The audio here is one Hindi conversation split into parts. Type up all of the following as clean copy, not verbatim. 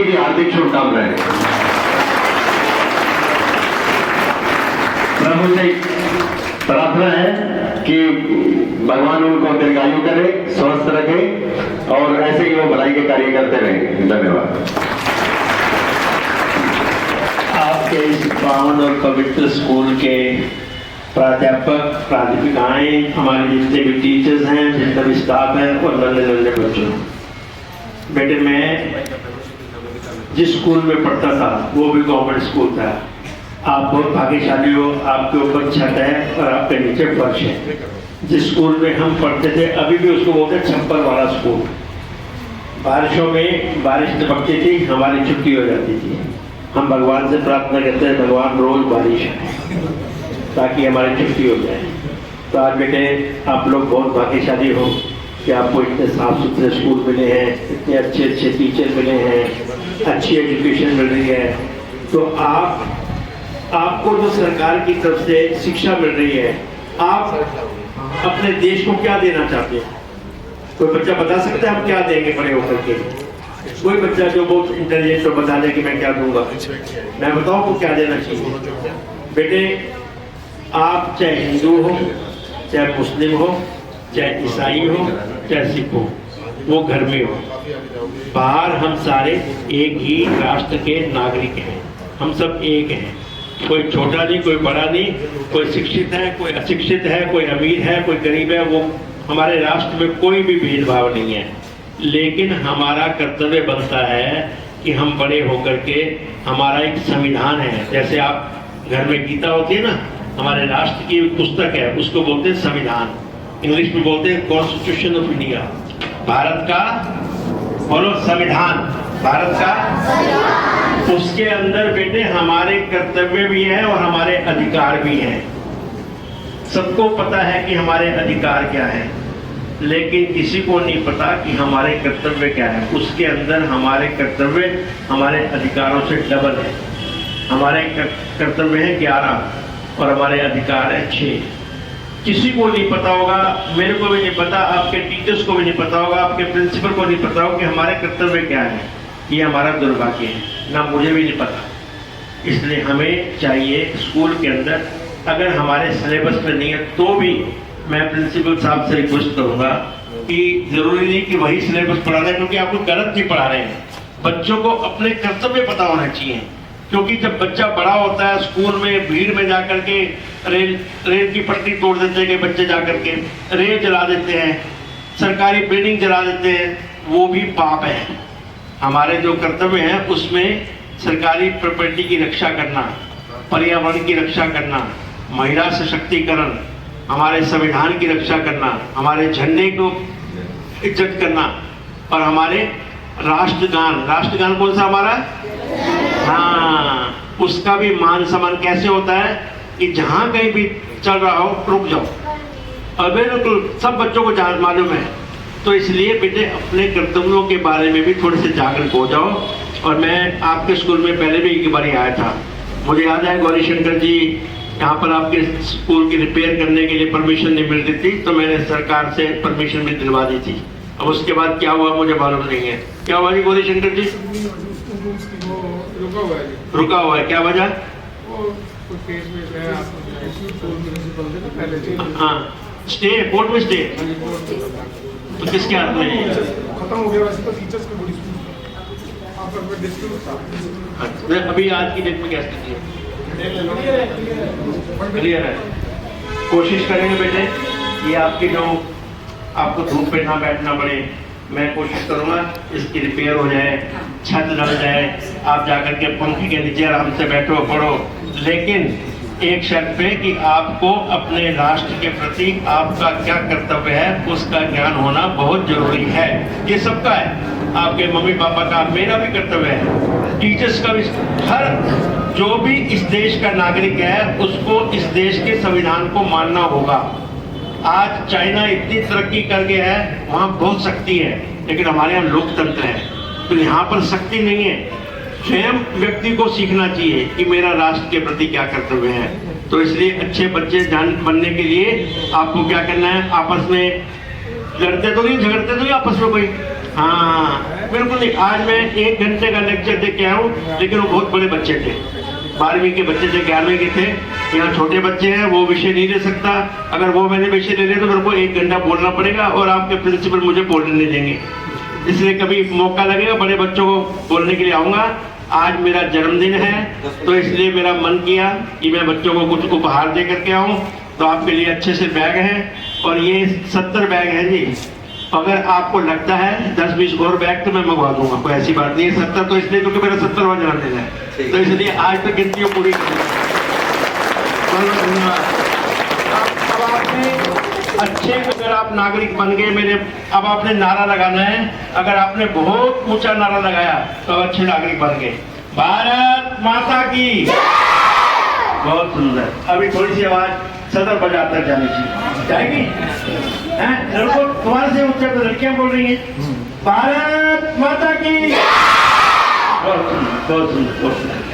की हार्दिक शुभकामनाएं। प्रभु से प्रार्थना है कि भगवान उनको दीर्घायु करे, स्वस्थ रखे और ऐसे ही वो भलाई के कार्य करते रहे। धन्यवाद। आपके इस पावन और पवित्र स्कूल के प्राध्यापक, प्राध्यापिकाएं, हमारे जितने भी टीचर्स हैं, जितना भी स्टाफ है और नन्हे नन्हे बच्चों, बेटे मैं जिस स्कूल में पढ़ता था वो भी गवर्नमेंट स्कूल था। आप बहुत भाग्यशाली हो, आपके ऊपर छत है और आपके नीचे फर्श है। जिस स्कूल में हम पढ़ते थे अभी भी उसको बोलते छप्पर वाला स्कूल। बारिशों में बारिश टपकती थी, हमारी छुट्टी हो जाती थी। हम भगवान से प्रार्थना करते हैं, भगवान रोज बारिश है ताकि हमारी छुट्टी हो जाए। तो आज बेटे आप लोग बहुत भाग्यशाली हो कि आपको इतने साफ सुथरे स्कूल मिले हैं, इतने अच्छे अच्छे टीचर मिले हैं, अच्छी एजुकेशन मिल रही है। तो आपको जो सरकार की तरफ से शिक्षा मिल रही है, आप अपने देश को क्या देना चाहते हैं? कोई बच्चा बता सकता है हम क्या देंगे बड़े होकर के? कोई बच्चा जो बहुत इंटेलिजेंट तो बता दे कि मैं क्या दूंगा। मैं बताऊं को क्या देना चाहिए? बेटे आप चाहे हिंदू हो, चाहे मुस्लिम हो, चाहे ईसाई हो, चाहे सिख हो, वो घर में हो, बाहर हम सारे एक ही राष्ट्र के नागरिक हैं। हम सब एक हैं, कोई छोटा नहीं, कोई बड़ा नहीं, कोई शिक्षित है, कोई अशिक्षित है, कोई अमीर है, कोई गरीब है। वो हमारे राष्ट्र में कोई भी भेदभाव नहीं है। लेकिन हमारा कर्तव्य बनता है कि हम बड़े होकर के, हमारा एक संविधान है, जैसे आप घर में गीता होती है ना, हमारे राष्ट्र की पुस्तक है, उसको बोलते हैं संविधान, इंग्लिश में बोलते हैं कॉन्स्टिट्यूशन ऑफ इंडिया। भारत का बोलो संविधान, भारत का। उसके अंदर बेटे हमारे कर्तव्य भी है और हमारे अधिकार भी हैं। सबको पता है कि हमारे अधिकार क्या है, लेकिन किसी को नहीं पता कि हमारे कर्तव्य क्या है। उसके अंदर हमारे कर्तव्य हमारे अधिकारों से डबल है। हमारे कर्तव्य है 11 और हमारे अधिकार है 6। किसी को नहीं पता होगा, मेरे को भी नहीं पता, आपके टीचर्स को भी नहीं पता होगा, आपके प्रिंसिपल को नहीं पता होगा कि हमारे कर्तव्य क्या है। ये हमारा दुर्भाग्य है, ना मुझे भी नहीं पता। इसलिए हमें चाहिए स्कूल के अंदर, अगर हमारे सिलेबस में नहीं है तो भी मैं प्रिंसिपल साहब से रिक्वेस्ट करूंगा कि जरूरी नहीं कि वही सिलेबस पढ़ा रहे, क्योंकि आपको गलत नहीं पढ़ा रहे हैं। बच्चों को अपने कर्तव्य पता होना चाहिए, क्योंकि जब बच्चा बड़ा होता है स्कूल में भीड़ में जाकर के रेल की पटरी तोड़ देते हैं कि बच्चे जाकर के रेल जला देते हैं, सरकारी बिल्डिंग जला देते हैं, वो भी पाप है। हमारे जो कर्तव्य हैं उसमें सरकारी प्रॉपर्टी की रक्षा करना, पर्यावरण की रक्षा करना, महिला सशक्तिकरण, हमारे संविधान की रक्षा करना, हमारे झंडे को इज्जत करना और हमारे राष्ट्रगान कौन सा हमारा, हाँ, उसका भी मान सम्मान कैसे होता है कि जहां कहीं भी चल रहा हो रुक जाओ। और बिल्कुल सब बच्चों को मालूम है। तो इसलिए बेटे अपने कर्तव्यों के बारे में भी थोड़े से जागरूक हो जाओ। और मैं आपके स्कूल में पहले भी एक बार आया था, मुझे याद है गौरी शंकर जी यहाँ पर आपके स्कूल की रिपेयर करने के लिए परमिशन नहीं मिल रही थी, तो मैंने सरकार से परमिशन भी दिलवा दी थी। अब उसके बाद क्या हुआ मुझे मालूम नहीं है। क्या हुआ जी गौरी शंकर जी? रुका हुआ है, क्या वजह? हाँ, स्टे, कोर्ट में स्टे। तो किसके हाथ में है? खत्म हो गया वैसे तो टीचर्स की बड़ी अच्छा, अभी आज की डेट में क्या स्थिति है? क्लियर है। कोशिश करेंगे बेटे ये आपकी जो आपको धूप पे ना बैठना पड़े, मैं कोशिश करूंगा इसकी रिपेयर हो जाए, छत लग जाए, आप जाकर के पंखे के नीचे आराम से बैठो पढ़ो। लेकिन एक शर्त पे कि आपको अपने राष्ट्र के प्रति आपका क्या कर्तव्य है उसका ज्ञान होना बहुत जरूरी है। ये सबका है, आपके मम्मी पापा का, मेरा भी कर्तव्य है, टीचर्स का भी। हर जो भी इस देश का नागरिक है उसको इस देश के संविधान को मानना होगा। आज चाइना इतनी तरक्की कर गया है, वहाँ बहुत शक्ति है, लेकिन हमारे यहाँ लोकतंत्र है, तो यहाँ पर शक्ति नहीं है। स्वयं व्यक्ति को सीखना चाहिए कि मेरा राष्ट्र के प्रति क्या कर्तव्य है। तो इसलिए अच्छे बच्चे बनने के लिए आपको क्या करना है, आपस में लड़ते तो नहीं, झगड़ते तो नहीं आपस में कोई, हाँ बिल्कुल नहीं। आज मैं 1 घंटे का लेक्चर दे के आया हूँ, लेकिन वो बहुत बड़े बच्चे थे, 12वीं के बच्चे थे, 11वीं के थे। यहाँ छोटे बच्चे हैं, वो विषय नहीं ले सकता। अगर वो मैंने विषय ले लिया तो मेरे को 1 घंटा बोलना पड़ेगा और आपके प्रिंसिपल मुझे बोलने नहीं देंगे। इसलिए कभी मौका लगेगा बड़े बच्चों को बोलने के लिए आऊँगा। आज मेरा जन्मदिन है, तो इसलिए मेरा मन किया कि मैं बच्चों को कुछ उपहार दे करके आऊँ। तो आपके लिए अच्छे से बैग हैं, और ये 70 बैग हैं जी। अगर आपको लगता है 10-20 और बैग तो मैं मंगवा दूंगा, कोई ऐसी बात नहीं है। 70 तो इसलिए क्योंकि मेरा 70वां जन्मदिन है, तो इसलिए आज तो गिनतियों पूरी कर दी। बहुत धन्यवाद। अब आपने अच्छे, अगर आप नागरिक बन गए मेरे, अब आपने नारा लगाना है। अगर आपने बहुत ऊंचा नारा लगाया तो अब अच्छे नागरिक बन गए। भारत माता की, बहुत सुंदर। अभी थोड़ी सी आवाज सदर बाजार तक जानी चाहिए, जाएगी? लड़कों तुम्हारे से ऊंचा तो लड़कियां बोल रही हैं, भारत माता की। बहुत सुंदर, बहुत सुंदर, बहुत सुंदर।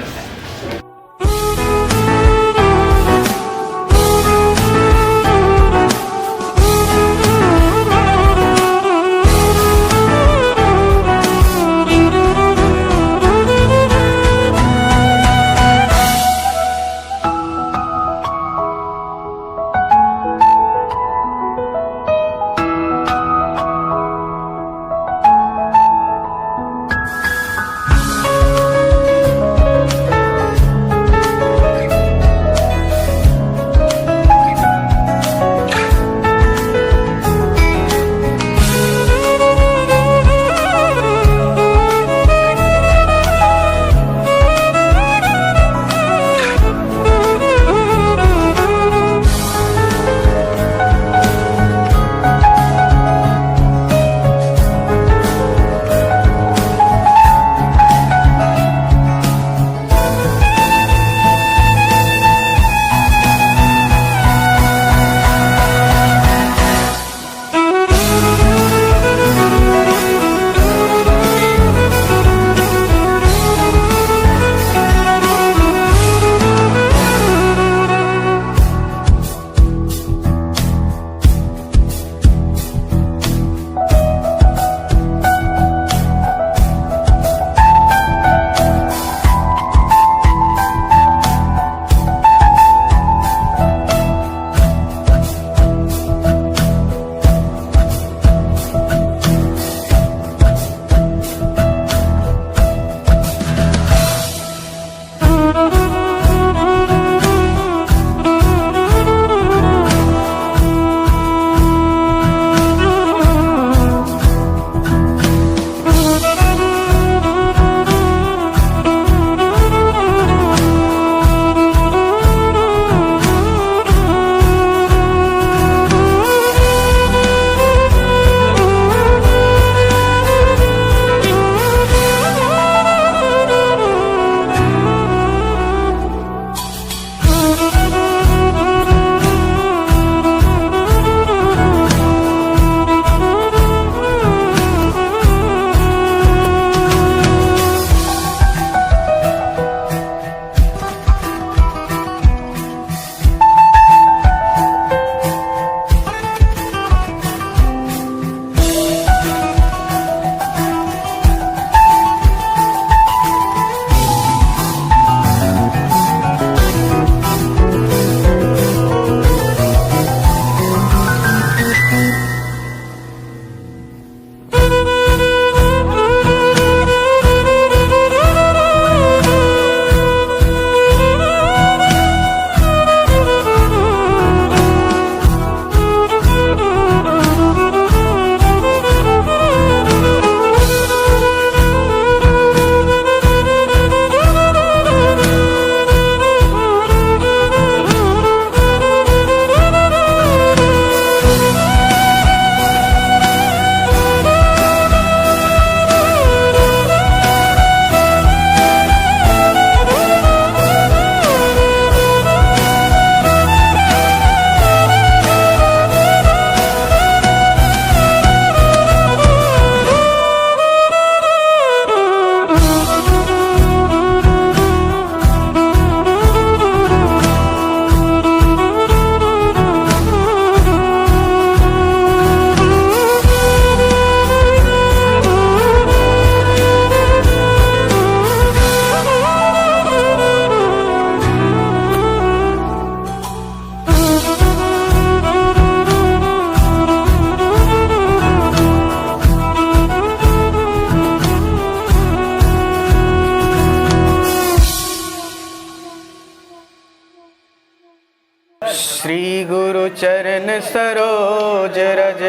श्री गुरु चरण सरोज रज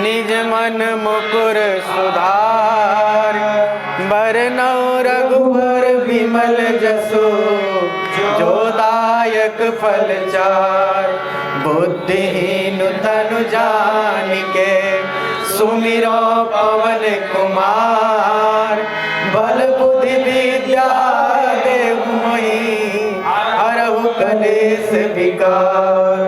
निज मन मुकुर सुधार बरनौ रघुबर विमल जसु जो दायक फल चार बुद्धिहीन तनु जानिके सुमिरो पवन कुमार बल बुद्धि विद्या देव मोहि हरहु कलेश विकार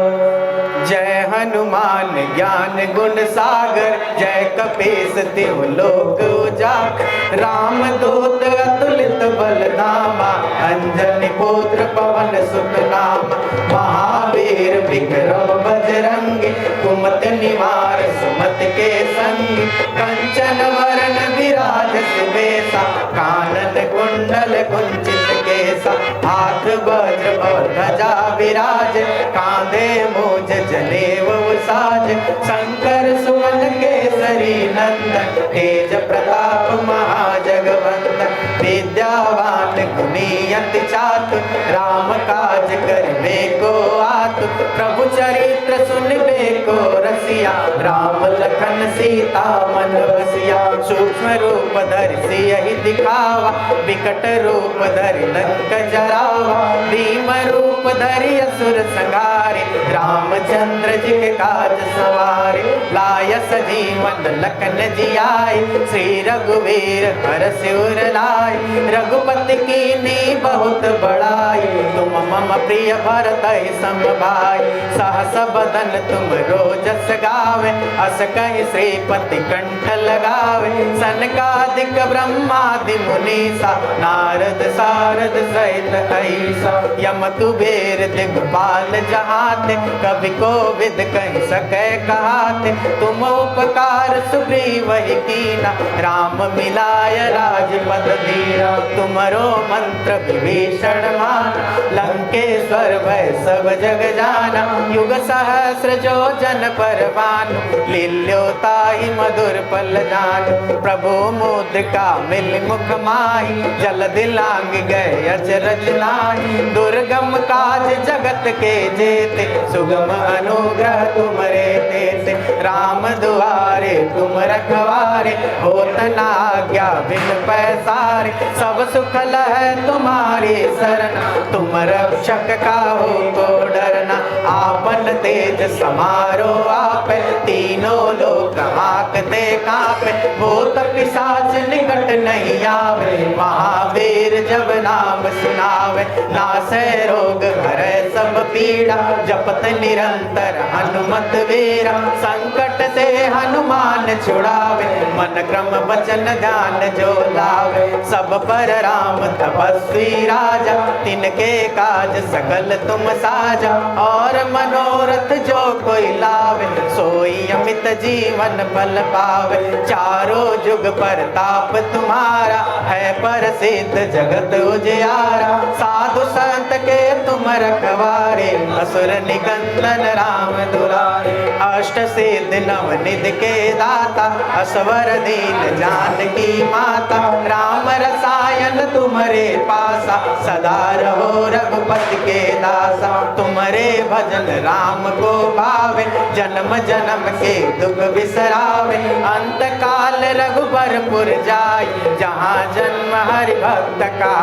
जय हनुमान ज्ञान गुण सागर जय कपीस तिहु लोक उजागर राम दूत अतुलित बलधामा अंजनी पुत्र पवन सुत नामा महावीर विक्रम बजरंगी कुमति निवार सुमत के संगी कंचन वरण विराज सुबेसा कानन कुंडल कुंचित केसा हाथ वज्र और ध्वजा विराज कांधे मूंज जनेऊ साज शंकर सुवन केसरी नंदन तेज प्रताप महाजगवंदन विद्यावान गुणी अति चातुर राम काज करबे को आतुर प्रभु चरित्र सुनबे को रसिया राम लखन सीता मन बसिया सूक्ष्म रूप धरि सियहि दिखावा विकट रूप धरि लंक जरावा भीम रूप धरि असुर संहारे रामचंद्र जी के काज सवारे लाय सजीवन लखन जियाए श्री रघुवीर हर सिर लाए रघुपति कीन्ही बहुत बड़ाई तुम मम प्रिय भरत सम भाई सहस बदन तुम रोजस गावे अस कहि श्रीपति कंठ लगावे सनकादिक ब्रह्मादि मुनीसा नारद सारद सहित ऐसा यम कुबेर दिगपाल जहाते कवि कोविद कहि सकै कहाते तुम उपकार सुग्रीव ही कीना राम मिलाय राजपद दीना तुमरो मंत्र विभीषण मान लंकेश्वर भय सब जग जाना युग सहस्र जो जन पर भानु लील्योताहि मधुर पल जानु प्रभु मुद्रिका मिल मुख माहि जल दिलांग गए अचरज नाहि दुर्गम काज जगत के जेते सुगम अनुग्रह तुमरे तेते राम दुआरे तुम रखवारे होत न आज्ञा बिन पैसारे सब सुख लहै तुम्हारी शरण तुम रक्षक काहू को डरना आपन तेज समारो आपे तीनों लोक हांकते कांपे भूत पिशाच निकट नहीं आवे महावीर जब नाम सुनावे नासै रोग हरै सब पीड़ा जपत निरंतर हनुमत वीरा संकट से हनुमान छुड़ावे मन क्रम वचन ध्यान जो लावे सब पर राम तपस्वी राजा तिनके काज सकल तुम साजा और मनोरथ जो कोई लावे सोई अमित जीवन फल पावे चारों जुग पर ताप तुम्हारा है प्रसिद्ध जगत उजियारा साधु संत के तुम रखवारे असुर निकंदन राम दुलारे अष्ट सिद्धि नव निधि के दाता असवर दीन जानकी माता राम रसायन तुम्हारे पासा सदा रहो रघुपति के दासा तुम्हारे भजन राम को भावे जन्म जन्म के दुख बिसरावे अंत काल रघुबरपुर जाय जहाँ जन्म हरि भक्त का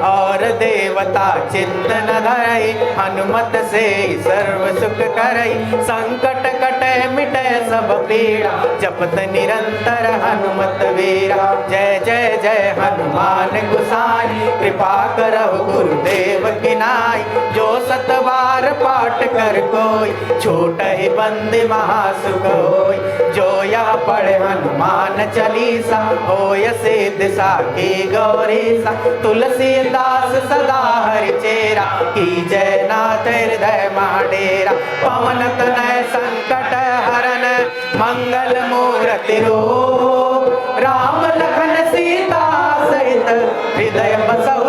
और देवता चित्त न धरई हनुमत से सर्व सुख करई संकट कटे मिटे सब पीड़ा जपत निरंतर हनुमत वीरा जय जय जय हनुमान गोसाई कृपा करहु गुरुदेव की नाई जो सत बार पाठ कर कोई छोट ही बंदी महासुख होय जो यह पढ़े हनुमान चालीसा होय सिद्ध साखी गौरीसा तुलसीदास सदा हरि चेरा की जय नाथ हृदय महाडेरा पवन तनय संकट हरन मंगल मूर्ति रूप राम लखन सीता सहित हृदय बसव